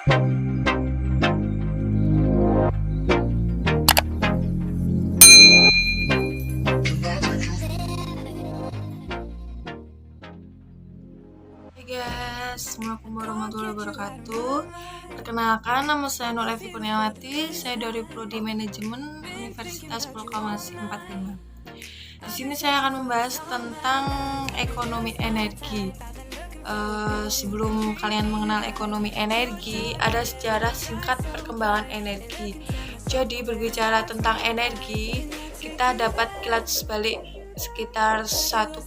Assalamualaikum warahmatullahi wabarakatuh. Perkenalkan, nama saya Nur Evi Kurniawati. Saya dari Prodi Manajemen Universitas Proklamasi 45. Di sini saya akan membahas tentang ekonomi energi. Sebelum kalian mengenal ekonomi energi, ada sejarah singkat perkembangan energi. Jadi berbicara tentang energi, kita dapat kilas balik sekitar 1,7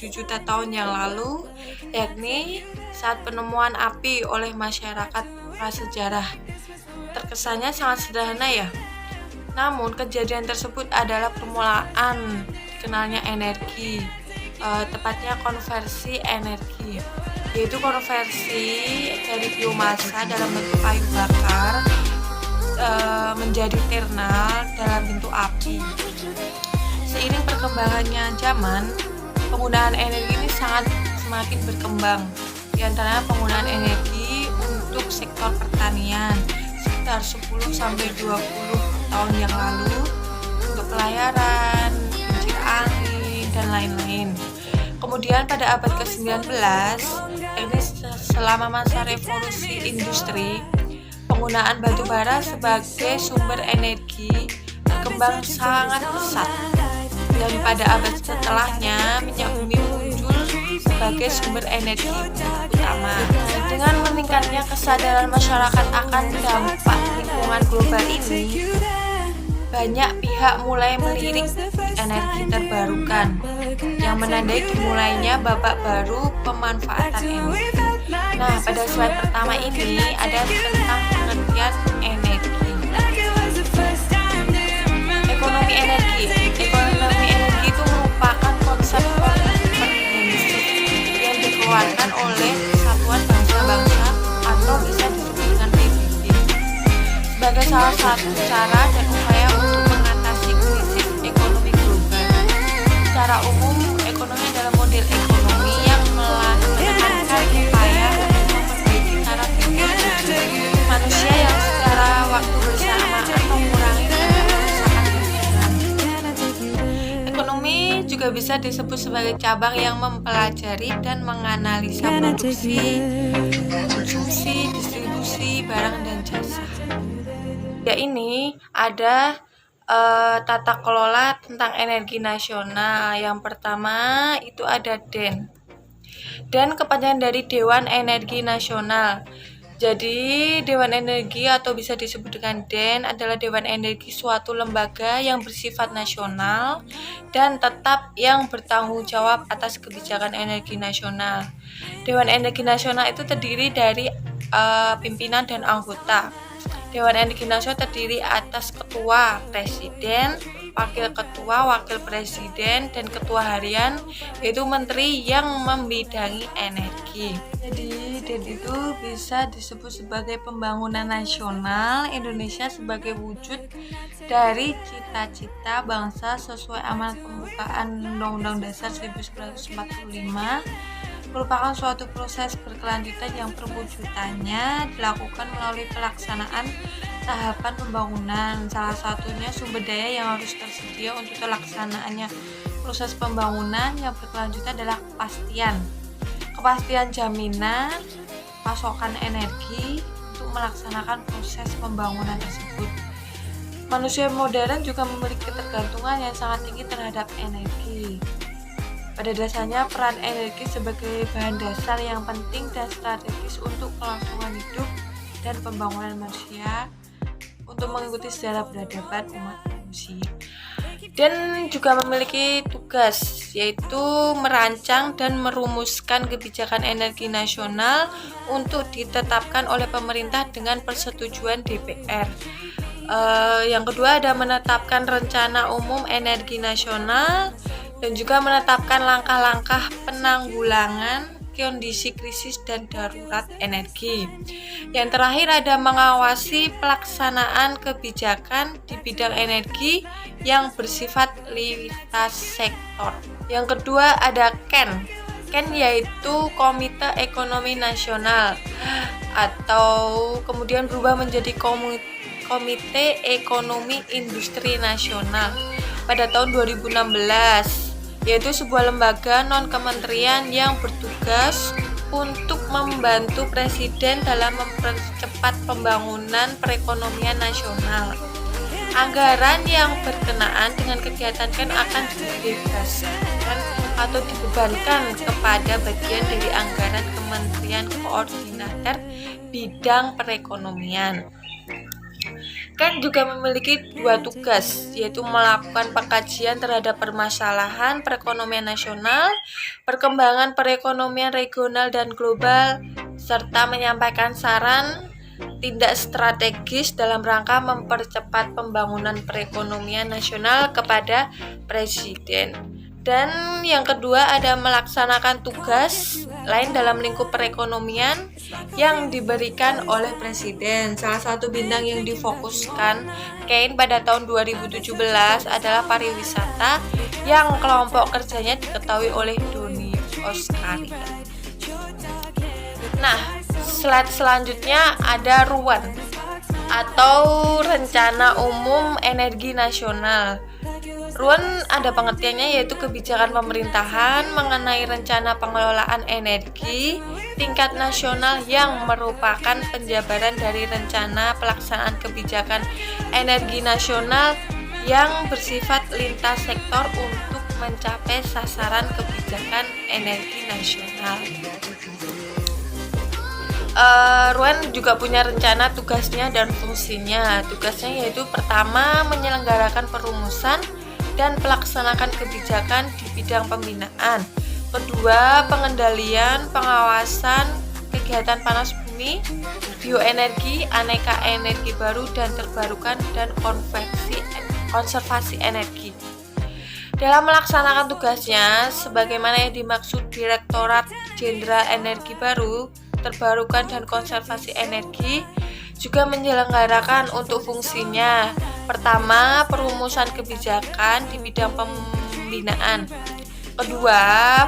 juta tahun yang lalu, yakni saat penemuan api oleh masyarakat prasejarah. Terkesannya sangat sederhana ya. Namun kejadian tersebut adalah permulaan dikenalnya energi, tepatnya konversi energi, yaitu konversi dari biomasa dalam bentuk kayu bakar menjadi thermal dalam bentuk api. Seiring perkembangannya zaman, penggunaan energi ini semakin berkembang. Di antaranya penggunaan energi untuk sektor pertanian sekitar 10-20 tahun yang lalu, untuk pelayaran, kincir angin, dan lain-lain. Kemudian pada abad ke-19, yakni selama masa revolusi industri, penggunaan batu bara sebagai sumber energi berkembang sangat pesat. Dan pada abad setelahnya, minyak bumi muncul sebagai sumber energi utama. Dengan meningkatnya kesadaran masyarakat akan dampak lingkungan global ini, banyak pihak mulai melirik energi terbarukan, yang menandai dimulainya babak baru pemanfaatan energi. Nah, pada slide pertama ini ada tentang pengertian energi. Ekonomi energi. Ekonomi energi itu merupakan konsep komprehensif yang dikeluarkan oleh Persatuan Bangsa-Bangsa atau bisa disebut dengan PBB sebagai salah satu cara dan upaya untuk mengatasi krisis ekonomi global. Secara umum, ekonomi adalah model ekonomi yang menekankan upaya untuk memperbaiki cara pikir manusia yang secara waktu bersama atau mengurangi Ekonomi juga bisa disebut sebagai cabang yang mempelajari dan menganalisa produksi, konsumsi, distribusi barang dan jasa. Ya, ini ada tata kelola tentang energi nasional. Yang pertama itu ada DEN. DEN kepanjangan dari Dewan Energi Nasional. Jadi, Dewan Energi atau bisa disebut dengan DEN adalah Dewan Energi suatu lembaga yang bersifat nasional dan tetap yang bertanggung jawab atas kebijakan energi nasional. Dewan Energi Nasional itu terdiri dari pimpinan dan anggota. Dewan Energi Nasional terdiri atas ketua, presiden, wakil ketua, wakil presiden, dan ketua harian, yaitu menteri yang membidangi energi. Jadi, DEN itu bisa disebut sebagai pembangunan nasional Indonesia sebagai wujud dari cita-cita bangsa sesuai amanat pembukaan Undang-Undang Dasar 1945, merupakan suatu proses berkelanjutan yang perwujudannya dilakukan melalui pelaksanaan tahapan pembangunan. Salah satunya sumber daya yang harus tersedia untuk terlaksanaannya proses pembangunan yang berkelanjutan adalah kepastian jaminan pasokan energi untuk melaksanakan proses pembangunan tersebut. Manusia modern juga memiliki ketergantungan yang sangat tinggi terhadap energi. Pada dasarnya, peran energi sebagai bahan dasar yang penting dan strategis untuk kelangsungan hidup dan pembangunan manusia untuk mengikuti sejarah peradaban umat manusia. Dan juga memiliki tugas, yaitu merancang dan merumuskan kebijakan energi nasional untuk ditetapkan oleh pemerintah dengan persetujuan DPR. Yang kedua ada menetapkan rencana umum energi nasional dan juga menetapkan langkah-langkah penanggulangan kondisi krisis dan darurat energi. Yang terakhir ada mengawasi pelaksanaan kebijakan di bidang energi yang bersifat lintas sektor. Yang kedua ada KEN. kan yaitu Komite Ekonomi Nasional atau kemudian berubah menjadi Komite Ekonomi Industri Nasional pada tahun 2016, yaitu sebuah lembaga non-kementerian yang bertugas untuk membantu Presiden dalam mempercepat pembangunan perekonomian nasional. Anggaran yang berkenaan dengan kegiatan kan akan dibebaskan atau dibebankan kepada bagian dari anggaran Kementerian Koordinator Bidang Perekonomian. Kan juga memiliki 2 tugas, yaitu melakukan pengkajian terhadap permasalahan perekonomian nasional, perkembangan perekonomian regional dan global, serta menyampaikan saran tindak strategis dalam rangka mempercepat pembangunan perekonomian nasional kepada Presiden. Dan yang kedua ada melaksanakan tugas lain dalam lingkup perekonomian yang diberikan oleh Presiden. Salah satu bidang yang difokuskan Kein pada tahun 2017 adalah pariwisata yang kelompok kerjanya diketahui oleh Doni Oskari. Nah, slide selanjutnya ada RUAN atau Rencana Umum Energi Nasional. RUAN ada pengertiannya yaitu kebijakan pemerintahan mengenai rencana pengelolaan energi tingkat nasional yang merupakan penjabaran dari rencana pelaksanaan kebijakan energi nasional yang bersifat lintas sektor untuk mencapai sasaran kebijakan energi nasional. RUAN juga punya rencana tugasnya dan fungsinya. Tugasnya yaitu pertama menyelenggarakan perumusan dan pelaksanakan kebijakan di bidang pembinaan. Kedua, pengendalian, pengawasan kegiatan panas bumi, bioenergi, aneka energi baru dan terbarukan, dan konservasi energi. Dalam melaksanakan tugasnya, sebagaimana yang dimaksud Direktorat Jenderal Energi Baru, Terbarukan dan Konservasi Energi, juga menyelenggarakan untuk fungsinya. Pertama, perumusan kebijakan di bidang pembinaan. Kedua,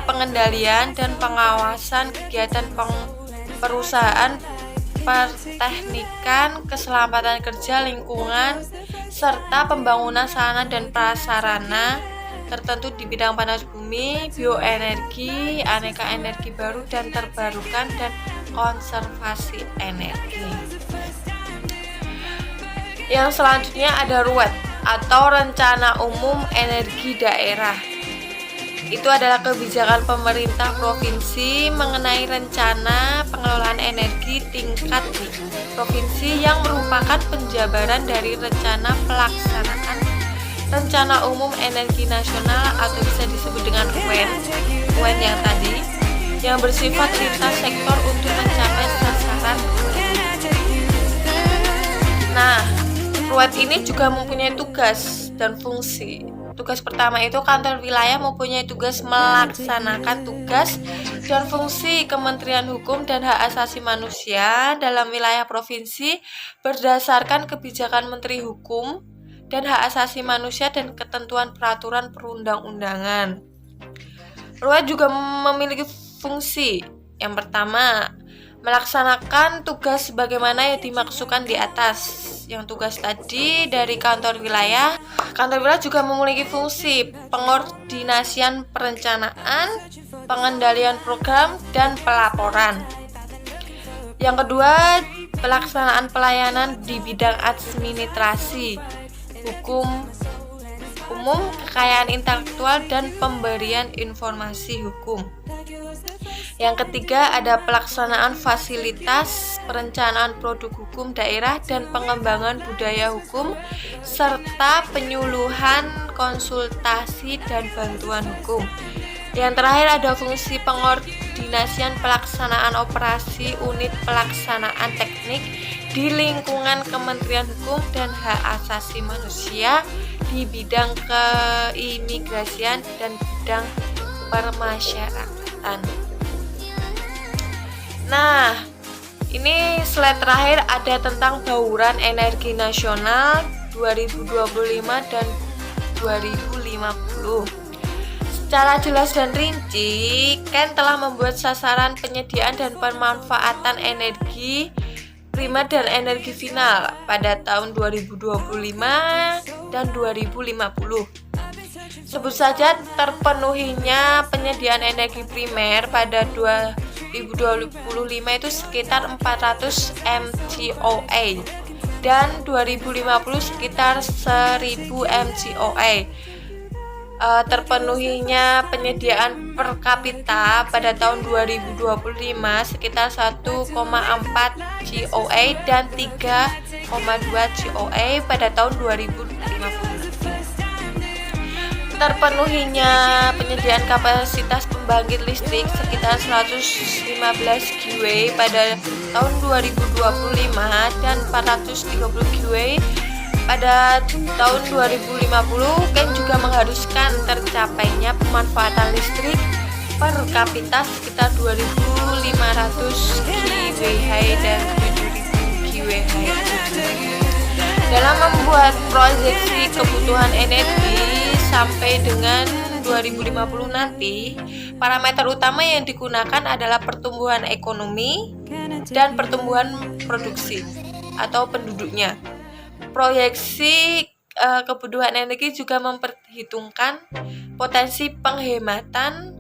pengendalian dan pengawasan kegiatan perusahaan, perteknikan, keselamatan kerja, lingkungan, serta pembangunan sarana dan prasarana tertentu di bidang panas bumi, bioenergi, aneka energi baru dan terbarukan, dan konservasi energi. Yang selanjutnya ada RUED atau Rencana Umum Energi Daerah. Itu adalah kebijakan pemerintah provinsi mengenai rencana pengelolaan energi tingkat provinsi yang merupakan penjabaran dari rencana pelaksanaan Rencana Umum Energi Nasional atau bisa disebut dengan RUEN yang tadi, yang bersifat lintas sektor untuk mencapai sasaran. Nah, RUED ini juga mempunyai tugas dan fungsi. Tugas pertama itu kantor wilayah mempunyai tugas melaksanakan tugas dan fungsi Kementerian Hukum dan Hak Asasi Manusia dalam wilayah provinsi berdasarkan kebijakan Menteri Hukum dan Hak Asasi Manusia dan ketentuan peraturan perundang-undangan. RUED juga memiliki fungsi. Yang pertama, melaksanakan tugas sebagaimana yang dimaksudkan di atas. Yang tugas tadi dari kantor wilayah. Kantor wilayah juga memiliki fungsi pengordinasian perencanaan, pengendalian program, dan pelaporan. Yang kedua, pelaksanaan pelayanan di bidang administrasi, hukum umum, kekayaan intelektual, dan pemberian informasi hukum. Yang ketiga ada pelaksanaan fasilitas perencanaan produk hukum daerah dan pengembangan budaya hukum serta penyuluhan, konsultasi, dan bantuan hukum. Yang terakhir ada fungsi pengordinasian pelaksanaan operasi unit pelaksanaan teknik di lingkungan Kementerian Hukum dan Hak Asasi Manusia di bidang keimigrasian dan bidang permasyarakatan. Nah, ini slide terakhir ada tentang bauran energi nasional 2025 dan 2050. Secara jelas dan rinci, Ken telah membuat sasaran penyediaan dan pemanfaatan energi primer dan energi final pada tahun 2025 dan 2050. Sebut saja terpenuhinya penyediaan energi primer pada 2025 itu sekitar 400 MCOA dan 2050 sekitar 1000 MCOA. Terpenuhinya penyediaan per kapita pada tahun 2025 sekitar 1,4 COA dan 3,2 COA pada tahun 2050. Terpenuhinya penyediaan kapasitas pembangkit listrik sekitar 115 GW pada tahun 2025 dan 430 GW pada tahun 2050. Ken juga mengharuskan tercapainya pemanfaatan listrik per kapita sekitar 2.500 GWh dan 7.000 GWh. Dalam membuat proyeksi kebutuhan energi sampai dengan 2050 nanti, parameter utama yang digunakan adalah pertumbuhan ekonomi dan pertumbuhan produksi atau penduduknya. Proyeksi kebutuhan energi juga memperhitungkan potensi penghematan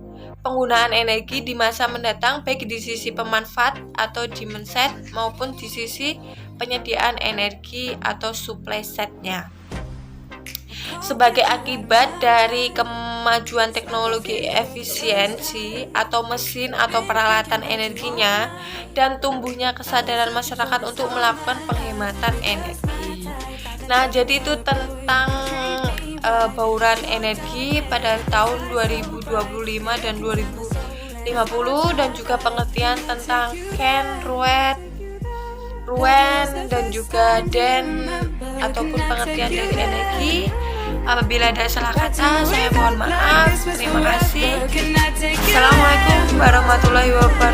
penggunaan energi di masa mendatang, baik di sisi pemanfaat atau demand side maupun di sisi penyediaan energi atau supply side-nya. Sebagai akibat dari kemajuan teknologi efisiensi atau mesin atau peralatan energinya dan tumbuhnya kesadaran masyarakat untuk melakukan penghematan energi. Nah, jadi itu tentang bauran energi pada tahun 2025 dan 2050 dan juga pengertian tentang Ken, Ruen dan juga Den ataupun pengertian dari energi. Apabila ada salah kata, saya mohon maaf. Terima kasih. Assalamualaikum warahmatullahi wabarakatuh.